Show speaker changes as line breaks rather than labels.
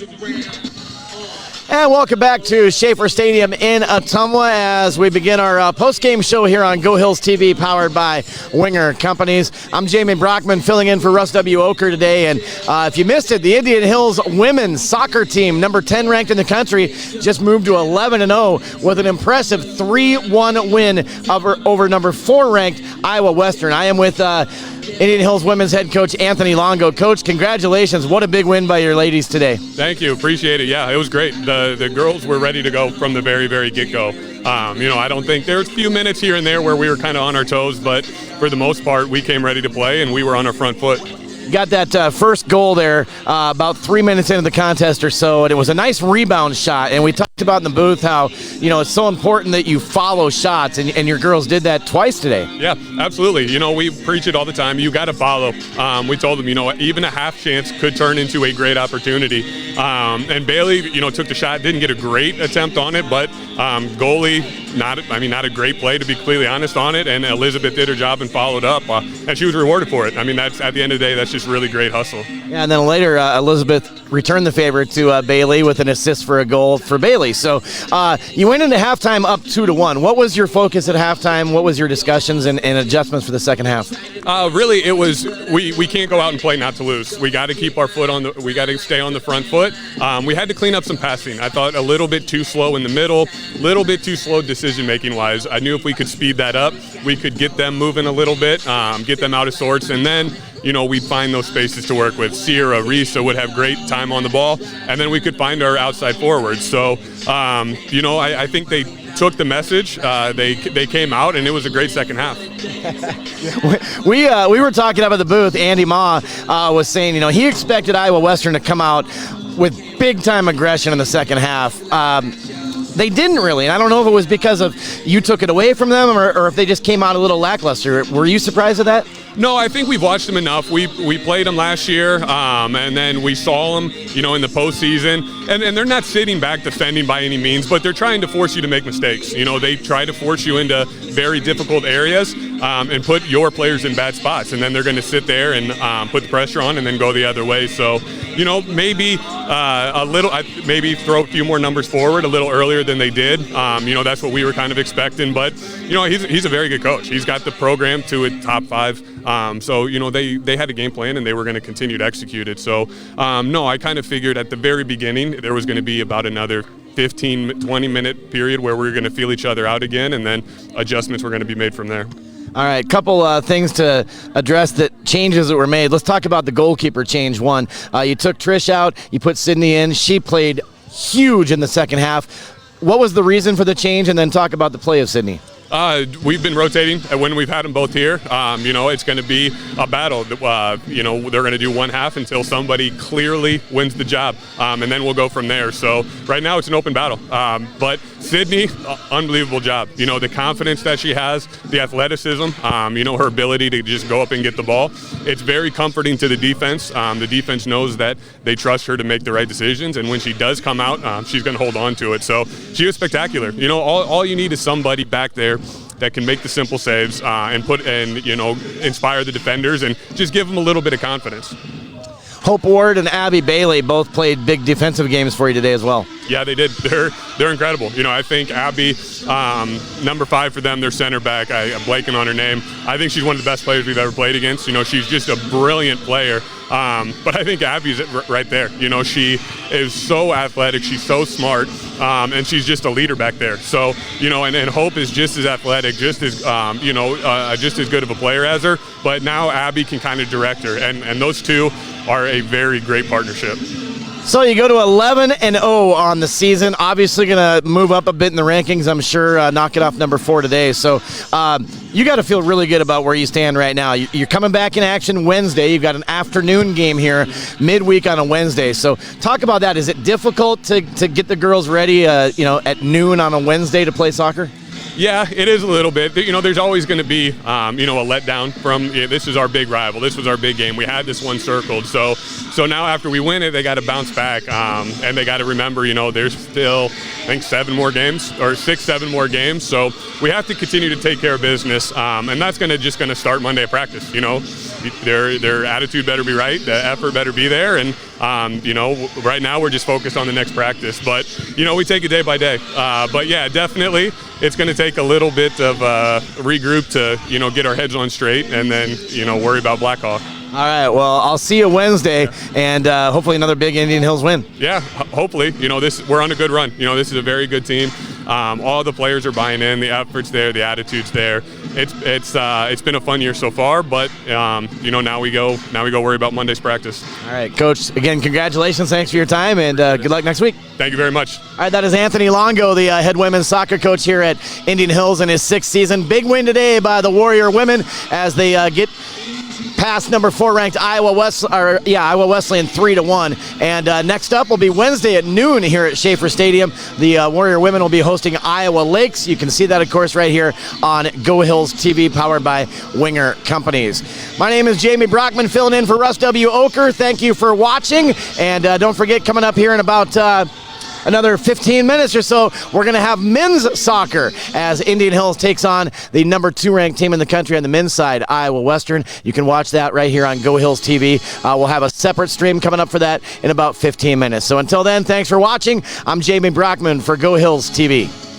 And welcome back to Schafer Stadium in Ottumwa as we begin our post-game show here on Go Hills TV, powered by Winger Companies. I'm Jamie Brockman, filling in for Russ W. Oker today. And if you missed it, the Indian Hills women's soccer team, number 10 ranked in the country, just moved to 11-0 with an impressive 3-1 win over number 4 ranked Iowa Western. I am with Indian Hills women's head coach Anthony Longo. Coach, congratulations. What a big win by your ladies today.
Thank you. Appreciate it. Yeah, it was great. The girls were ready to go from the very, very get-go. I don't think there was a few minutes here and there where we were kind of on our toes, but for the most part, we came ready to play and we were on our front foot.
Got that first goal there about 3 minutes into the contest or so, and it was a nice rebound shot. And we talked about in the booth how, it's so important that you follow shots, and your girls did that twice today.
Yeah, absolutely. We preach it all the time. You got to follow. We told them, even a half chance could turn into a great opportunity. And Bailey, took the shot, didn't get a great attempt on it, but goalie, not a great play, to be completely honest, on it. And Elizabeth did her job and followed up, and she was rewarded for it. That's at the end of the day, that's just really great hustle.
Yeah, and then later, Elizabeth returned the favor to Bailey with an assist for a goal for Bailey. So you went into halftime up 2-1. What was your focus at halftime? What was your discussions and adjustments for the second half?
Really, it was we can't go out and play not to lose. We got to keep our foot on we got to stay on the front foot. We had to clean up some passing. I thought a little bit too slow in the middle, a little bit too slow decision-making wise. I knew if we could speed that up, we could get them moving a little bit, get them out of sorts, and then we'd find those spaces to work with. Sierra, Risa would have great time on the ball, and then we could find our outside forwards. So, I think they took the message. They came out, and it was a great second half.
We were talking up at the booth. Andy Ma was saying, he expected Iowa Western to come out with big-time aggression in the second half. They didn't really, and I don't know if it was because of you took it away from them or if they just came out a little lackluster. Were you surprised at that?
No, I think we've watched them enough. We played them last year, and then we saw them, in the postseason. And they're not sitting back defending by any means, but they're trying to force you to make mistakes. They try to force you into very difficult areas and put your players in bad spots. And then they're going to sit there and put the pressure on and then go the other way. So, maybe maybe throw a few more numbers forward a little earlier than they did. That's what we were kind of expecting. But, he's a very good coach. He's got the program to a top 5. So, they had a game plan and they were going to continue to execute it. So, no, I kind of figured at the very beginning there was going to be about another 15, 20-minute period where we were going to feel each other out again, and then adjustments were going to be made from there.
All right, couple things to address changes that were made. Let's talk about the goalkeeper change one. You took Trish out, you put Sydney in. She played huge in the second half. What was the reason for the change? And then talk about the play of Sydney.
We've been rotating when we've had them both here. It's going to be a battle. They're going to do one half until somebody clearly wins the job, and then we'll go from there. So right now it's an open battle. But Sydney, unbelievable job. The confidence that she has, the athleticism, her ability to just go up and get the ball. It's very comforting to the defense. The defense knows that they trust her to make the right decisions, and when she does come out, she's going to hold on to it. So she was spectacular. All you need is somebody back there that can make the simple saves and inspire the defenders and just give them a little bit of confidence.
Hope Ward and Abby Bailey both played big defensive games for you today as well.
Yeah, they did. They're incredible. I think Abby, number 5 for them, their center back. I'm blanking on her name. I think she's one of the best players we've ever played against. She's just a brilliant player. But I think Abby's right there. She is so athletic. She's so smart. And she's just a leader back there. So, and Hope is just as athletic, just as, just as good of a player as her. But now Abby can kind of direct her. And those two are a very great partnership.
So you go to 11-0 on the season. Obviously going to move up a bit in the rankings, I'm sure, knock it off number 4 today. So you got to feel really good about where you stand right now. You're coming back in action Wednesday. You've got an afternoon game here midweek on a Wednesday. So talk about that. Is it difficult to get the girls ready, at noon on a Wednesday to play soccer?
Yeah, it is a little bit. There's always going to be, a letdown from this is our big rival. This was our big game. We had this one circled. So now after we win it, they got to bounce back. And they got to remember, there's still, I think, 7 more games or 6-7 more games. So we have to continue to take care of business. And that's going to start Monday at practice. Their attitude better be right. The effort better be there. And You know, right now we're just focused on the next practice, but you know, we take it day by day. But yeah, definitely it's going to take a little bit of regroup to, you know, get our heads on straight and then, you know, worry about Blackhawk.
All right, well, I'll see you Wednesday, and hopefully another big Indian Hills win.
Yeah, hopefully. You know, we're on a good run. You know, this is a very good team. All the players are buying in. The effort's there. The attitude's there. It's been a fun year so far, but you know, now we go worry about Monday's practice.
All right, Coach. Again, congratulations. Thanks for your time, and good luck next week.
Thank you very much.
All right, that is Anthony Longo, the head women's soccer coach here at Indian Hills in his 6th season. Big win today by the Warrior women as they get past number 4 ranked Iowa Wesleyan 3-1. And next up will be Wednesday at noon here at Schafer Stadium. The Warrior women will be hosting Iowa Lakes. You can see that, of course, right here on Go Hills TV, powered by Winger Companies. My name is Jamie Brockman, filling in for Russ W. Oker. Thank you for watching, and don't forget, coming up here in about another 15 minutes or so, we're going to have men's soccer as Indian Hills takes on the number 2 ranked team in the country on the men's side, Iowa Western. You can watch that right here on Go Hills TV. We'll have a separate stream coming up for that in about 15 minutes. So until then, thanks for watching. I'm Jamie Brockman for Go Hills TV.